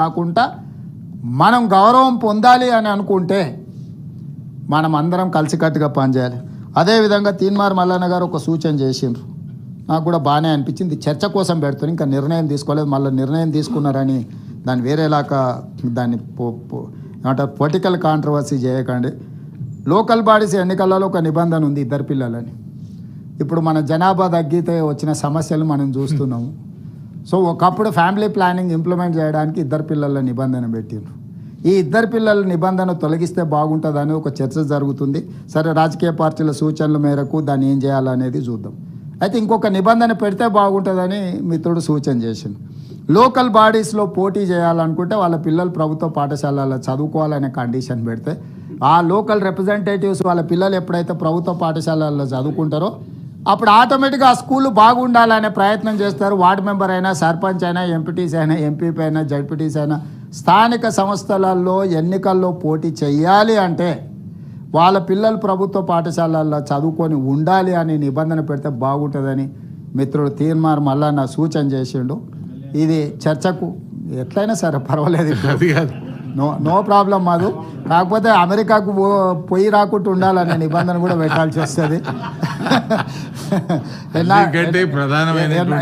కాకుండా మనం గౌరవం పొందాలి అని అనుకుంటే మనం అందరం కలిసికట్టుగా పనిచేయాలి. అదేవిధంగా తీన్మార్ మల్లన్న గారు ఒక సూచన చేసిండ్రు, నాకు కూడా బాగానే అనిపించింది. చర్చ కోసం పెడుతుంది, ఇంకా నిర్ణయం తీసుకోలేదు. మళ్ళీ నిర్ణయం తీసుకున్నారని దాన్ని వేరేలాగా దాన్ని ఏమంటారు పొలిటికల్ కాంట్రవర్సీ చేయకండి. లోకల్ బాడీస్ ఎన్నికలలో ఒక నిబంధన ఉంది, ఇద్దరు పిల్లలని. ఇప్పుడు మన జనాభా తగ్గితే వచ్చిన సమస్యలు మనం చూస్తున్నాము. సో ఒకప్పుడు ఫ్యామిలీ ప్లానింగ్ ఇంప్లిమెంట్ చేయడానికి ఇద్దరు పిల్లల నిబంధన పెట్టిండ్రు. ఈ ఇద్దరు పిల్లల నిబంధన తొలగిస్తే బాగుంటుందని ఒక చర్చ జరుగుతుంది. సరే, రాజకీయ పార్టీల సూచనల మేరకు దాన్ని ఏం చేయాలనేది చూద్దాం. అయితే ఇంకొక నిబంధన పెడితే బాగుంటుందని మిత్రుడు సూచన చేసిండు. లోకల్ బాడీస్లో పోటీ చేయాలనుకుంటే వాళ్ళ పిల్లలు ప్రభుత్వ పాఠశాలలో చదువుకోవాలనే కండిషన్ పెడితే ఆ లోకల్ రిప్రజెంటేటివ్స్ వాళ్ళ పిల్లలు ఎప్పుడైతే ప్రభుత్వ పాఠశాలల్లో చదువుకుంటారో అప్పుడు ఆటోమేటిక్గా ఆ స్కూల్ బాగుండాలనే ప్రయత్నం చేస్తారు. వార్డు మెంబర్ అయినా, సర్పంచ్ అయినా, ఎంపీటీసీ అయినా, ఎంపీపీ అయినా, జడ్పీటీసీ అయినా స్థానిక సంస్థలలో ఎన్నికల్లో పోటీ చేయాలి అంటే వాళ్ళ పిల్లలు ప్రభుత్వ పాఠశాలల్లో చదువుకొని ఉండాలి అని నిబంధన పెడితే బాగుంటుందని మిత్రుడు తీన్మార్ మల్లన్న సూచన చేసిండు. ఇది చర్చకు ఎట్లయినా సరే పర్వాలేదు, నో ప్రాబ్లం మాదు. కాకపోతే అమెరికాకు పోయి రాకుండా ఉండాలనే నిబంధన కూడా పెట్టాల్సి వస్తుంది.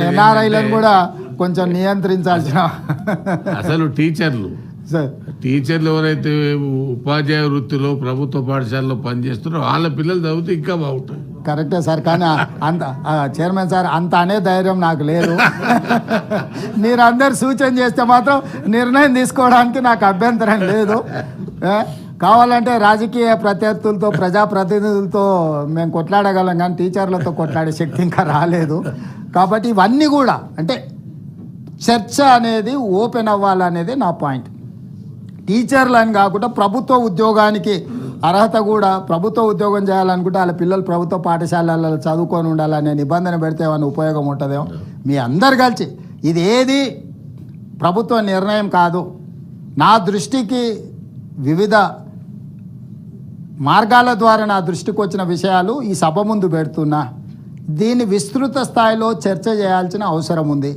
ఎన్ఆర్ఐలను కూడా కొంచెం నియంత్రించాల్సిన అసలు టీచర్లు ఎవరైతే ఉపాధ్యాయ వృత్తిలో ప్రభుత్వ పాఠశాలలో పనిచేస్తున్నారో వాళ్ళ పిల్లలు చదివితే ఇంకా బాగుంటుంది. కరెక్టే సార్, కానీ అంత చైర్మన్ సార్ అంత అనే ధైర్యం నాకు లేదు. మీరందరు సూచన చేస్తే మాత్రం నిర్ణయం తీసుకోవడానికి నాకు అభ్యంతరం లేదు. కావాలంటే రాజకీయ ప్రత్యర్థులతో, ప్రజాప్రతినిధులతో మేము కొట్లాడగలం, కానీ టీచర్లతో కొట్లాడే శక్తి ఇంకా రాలేదు. కాబట్టి ఇవన్నీ కూడా అంటే చర్చ అనేది ఓపెన్ అవ్వాలనేది నా పాయింట్. టీచర్లు అని కాకుండా ప్రభుత్వ ఉద్యోగానికి అర్హత కూడా, ప్రభుత్వ ఉద్యోగం చేయాలనుకుంటే వాళ్ళ పిల్లలు ప్రభుత్వ పాఠశాలలలో చదువుకొని ఉండాలనే నిబంధన పెడితే ఏమైనా ఉపయోగం ఉంటుందేమో. మీ అందరు కలిసి ఇది ఏది ప్రభుత్వ నిర్ణయం కాదు, నా దృష్టికి వివిధ మార్గాల ద్వారా నా దృష్టికి వచ్చిన విషయాలు ఈ సభ ముందు పెడుతున్నా. దీన్ని విస్తృత స్థాయిలో చర్చ చేయాల్సిన అవసరం ఉంది.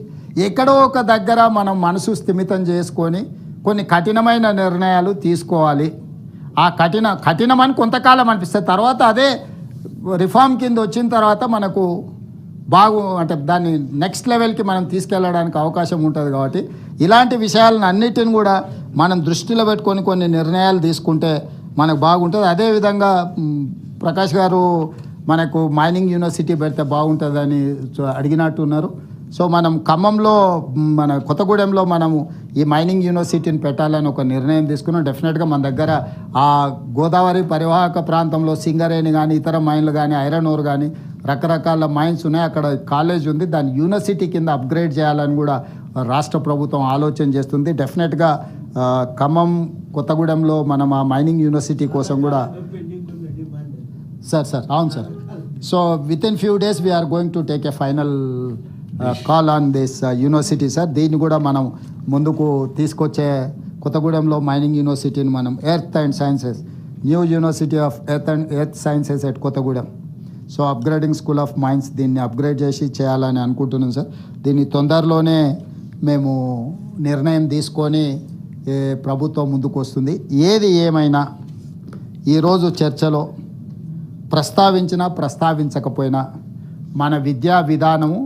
ఎక్కడో ఒక దగ్గర మనం మనసు స్థిమితం చేసుకొని కొన్ని కఠినమైన నిర్ణయాలు తీసుకోవాలి. ఆ కఠినమని కొంతకాలం అనిపిస్తుంది, తర్వాత అదే రిఫార్మ్ కింద వచ్చిన తర్వాత మనకు అంటే దాన్ని నెక్స్ట్ లెవెల్కి మనం తీసుకెళ్ళడానికి అవకాశం ఉంటుంది. కాబట్టి ఇలాంటి విషయాలను అన్నిటిని కూడా మనం దృష్టిలో పెట్టుకొని కొన్ని నిర్ణయాలు తీసుకుంటే మనకు బాగుంటుంది. అదేవిధంగా ప్రకాష్ గారు మనకు మైనింగ్ యూనివర్సిటీ పెడితే బాగుంటుందని అడిగినట్టున్నారు. సో మనం ఖమ్మంలో, మన కొత్తగూడెంలో మనము ఈ మైనింగ్ యూనివర్సిటీని పెట్టాలని ఒక నిర్ణయం తీసుకున్నాం. డెఫినెట్గా మన దగ్గర ఆ గోదావరి పరివాహక ప్రాంతంలో సింగరేణి కానీ, ఇతర మైన్లు కానీ, ఐరన్ ఓర్ కానీ రకరకాల మైన్స్ ఉన్నాయి. అక్కడ కాలేజ్ ఉంది, దాన్ని యూనివర్సిటీ కింద అప్గ్రేడ్ చేయాలని కూడా రాష్ట్ర ప్రభుత్వం ఆలోచన చేస్తుంది. డెఫినెట్గా ఖమ్మం, కొత్తగూడెంలో మనం ఆ మైనింగ్ యూనివర్సిటీ కోసం కూడా సార్ అవును sir. So within few days we are going to take a final call on this university sir. దీన్ని కూడా మనం ముందుకు తీసుకొచ్చే కొత్తగూడెంలో మైనింగ్ యూనివర్సిటీని మనం earth and sciences, new university of earth sciences at Kothagudem. So upgrading school of mines, దీన్ని upgrade చేసి చేయాలని అనుకుంటున్నాం సార్. దీన్ని తొందరలోనే మేము నిర్ణయం తీసుకొని ప్రభుత్వం ముందుకు వస్తుంది. ఏది ఏమైనా ఈరోజు చర్చలో ప్రస్తావించినా ప్రస్తావించకపోయినా మన విద్యా విధానము